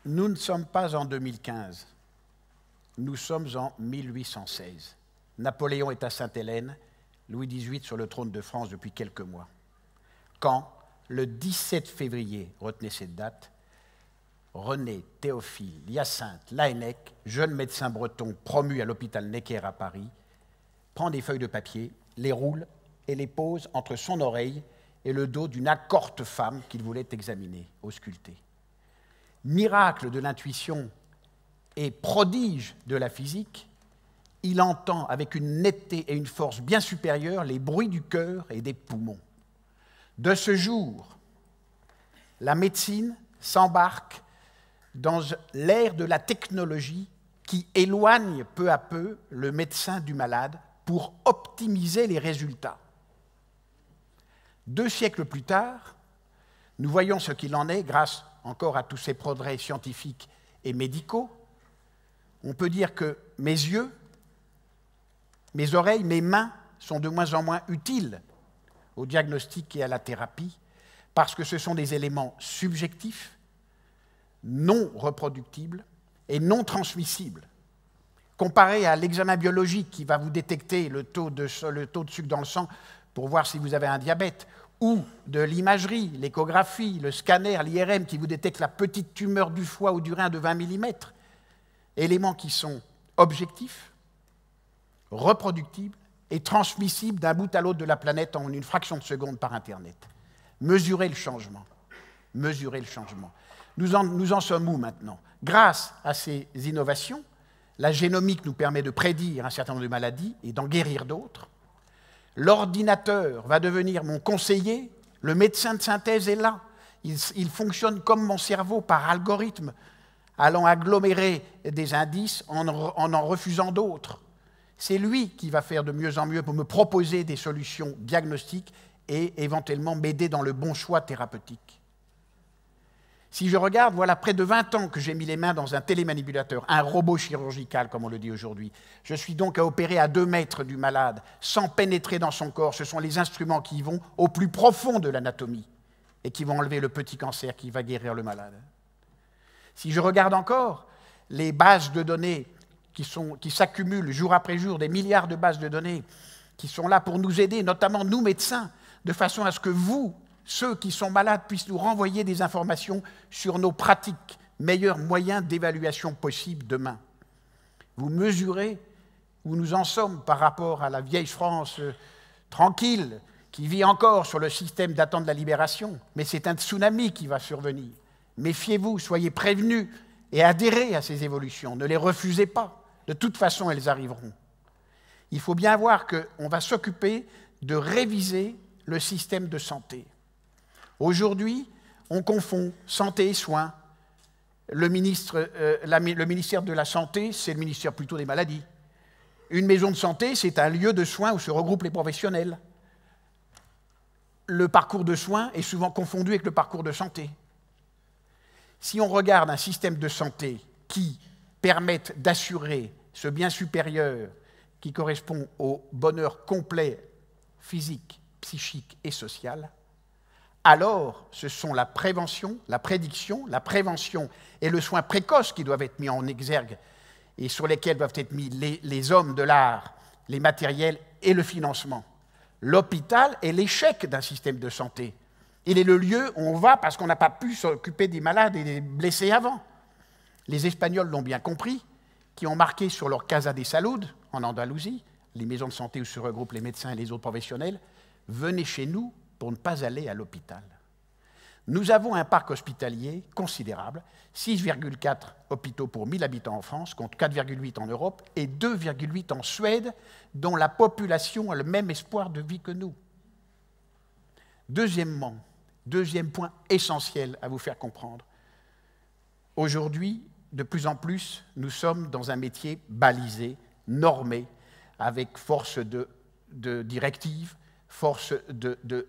Nous ne sommes pas en 2015, nous sommes en 1816. Napoléon est à Sainte-Hélène, Louis XVIII sur le trône de France depuis quelques mois. Quand, le 17 février, retenez cette date, René Théophile Hyacinthe Laënnec, jeune médecin breton promu à l'hôpital Necker à Paris, prend des feuilles de papier, les roule et les pose entre son oreille et le dos d'une accorte femme qu'il voulait examiner, ausculter. Miracle de l'intuition et prodige de la physique, il entend avec une netteté et une force bien supérieures les bruits du cœur et des poumons. De ce jour, la médecine s'embarque dans l'ère de la technologie qui éloigne peu à peu le médecin du malade pour optimiser les résultats. 2 siècles plus tard, nous voyons ce qu'il en est grâce encore à tous ces progrès scientifiques et médicaux. On peut dire que mes yeux, mes oreilles, mes mains sont de moins en moins utiles au diagnostic et à la thérapie parce que ce sont des éléments subjectifs, non reproductibles et non transmissibles. Comparé à l'examen biologique qui va vous détecter le taux de sucre dans le sang pour voir si vous avez un diabète, ou de l'imagerie, l'échographie, le scanner, l'IRM qui vous détecte la petite tumeur du foie ou du rein de 20 mm, éléments qui sont objectifs, reproductibles et transmissibles d'un bout à l'autre de la planète en une fraction de seconde par Internet. Mesurez le changement. Mesurez le changement. Nous en sommes où maintenant? Grâce à ces innovations, la génomique nous permet de prédire un certain nombre de maladies et d'en guérir d'autres. L'ordinateur va devenir mon conseiller, le médecin de synthèse est là. Il fonctionne comme mon cerveau par algorithme, allant agglomérer des indices en refusant d'autres. C'est lui qui va faire de mieux en mieux pour me proposer des solutions diagnostiques et éventuellement m'aider dans le bon choix thérapeutique. Si je regarde, voilà près de 20 ans que j'ai mis les mains dans un télémanipulateur, un robot chirurgical, comme on le dit aujourd'hui. Je suis donc à opérer à 2 mètres du malade, sans pénétrer dans son corps. Ce sont les instruments qui vont au plus profond de l'anatomie et qui vont enlever le petit cancer qui va guérir le malade. Si je regarde encore les bases de données qui s'accumulent jour après jour, des milliards de bases de données qui sont là pour nous aider, notamment nous médecins, de façon à ce que vous, ceux qui sont malades, puissent nous renvoyer des informations sur nos pratiques, meilleurs moyens d'évaluation possibles demain. Vous mesurez où nous en sommes par rapport à la vieille France tranquille, qui vit encore sur le système d'attente de la libération, mais c'est un tsunami qui va survenir. Méfiez-vous, soyez prévenus et adhérez à ces évolutions, ne les refusez pas, de toute façon elles arriveront. Il faut bien voir qu'on va s'occuper de réviser le système de santé. Aujourd'hui, on confond santé et soins. Le ministère de la Santé, c'est le ministère plutôt des maladies. Une maison de santé, c'est un lieu de soins où se regroupent les professionnels. Le parcours de soins est souvent confondu avec le parcours de santé. Si on regarde un système de santé qui permette d'assurer ce bien supérieur qui correspond au bonheur complet physique, psychique et social, alors ce sont la prévention, la prédiction, la prévention et le soin précoce qui doivent être mis en exergue et sur lesquels doivent être mis les hommes de l'art, les matériels et le financement. L'hôpital est l'échec d'un système de santé. Il est le lieu où on va parce qu'on n'a pas pu s'occuper des malades et des blessés avant. Les Espagnols l'ont bien compris, qui ont marqué sur leur Casa de Salud, en Andalousie, les maisons de santé où se regroupent les médecins et les autres professionnels, venez chez nous pour ne pas aller à l'hôpital. Nous avons un parc hospitalier considérable, 6,4 hôpitaux pour 1000 habitants en France, contre 4,8 en Europe, et 2,8 en Suède, dont la population a le même espoir de vie que nous. Deuxièmement, deuxième point essentiel à vous faire comprendre. Aujourd'hui, de plus en plus, nous sommes dans un métier balisé, normé, avec force de directives, force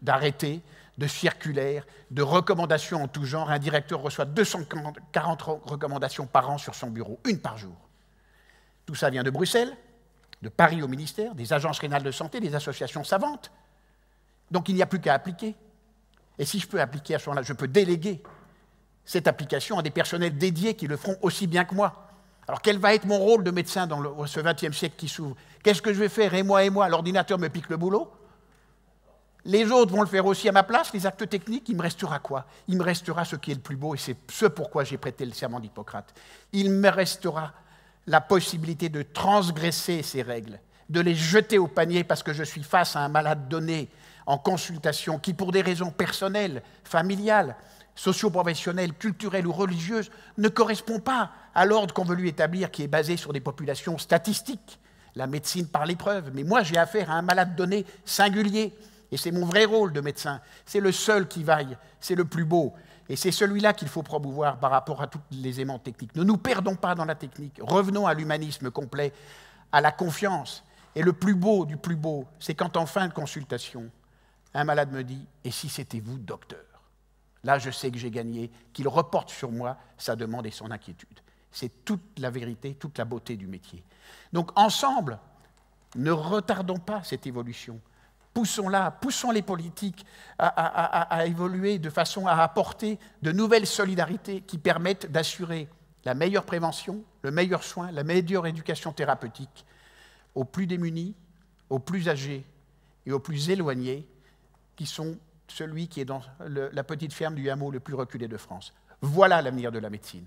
d'arrêtés, de circulaires, de recommandations en tout genre. Un directeur reçoit 240 recommandations par an sur son bureau, une par jour. Tout ça vient de Bruxelles, de Paris au ministère, des agences régionales de santé, des associations savantes. Donc il n'y a plus qu'à appliquer. Et si je peux appliquer à ce moment-là, je peux déléguer cette application à des personnels dédiés qui le feront aussi bien que moi. Alors quel va être mon rôle de médecin dans ce XXe siècle qui s'ouvre? Qu'est-ce que je vais faire? Et moi, l'ordinateur me pique le boulot? Les autres vont le faire aussi à ma place, les actes techniques, il me restera quoi? Il me restera ce qui est le plus beau, et c'est ce pourquoi j'ai prêté le serment d'Hippocrate. Il me restera la possibilité de transgresser ces règles, de les jeter au panier parce que je suis face à un malade donné en consultation qui, pour des raisons personnelles, familiales, socio-professionnelles, culturelles ou religieuses, ne correspond pas à l'ordre qu'on veut lui établir qui est basé sur des populations statistiques, la médecine par l'épreuve. Mais moi, j'ai affaire à un malade donné singulier. Et c'est mon vrai rôle de médecin. C'est le seul qui vaille, c'est le plus beau. Et c'est celui-là qu'il faut promouvoir par rapport à tous les éléments techniques. Ne nous perdons pas dans la technique. Revenons à l'humanisme complet, à la confiance. Et le plus beau du plus beau, c'est quand en fin de consultation, un malade me dit « Et si c'était vous, docteur ?» Là, je sais que j'ai gagné, qu'il reporte sur moi sa demande et son inquiétude. C'est toute la vérité, toute la beauté du métier. Donc ensemble, ne retardons pas cette évolution. Poussons-la, poussons les politiques à évoluer de façon à apporter de nouvelles solidarités qui permettent d'assurer la meilleure prévention, le meilleur soin, la meilleure éducation thérapeutique aux plus démunis, aux plus âgés et aux plus éloignés, qui sont celui qui est dans la petite ferme du hameau le plus reculé de France. Voilà l'avenir de la médecine.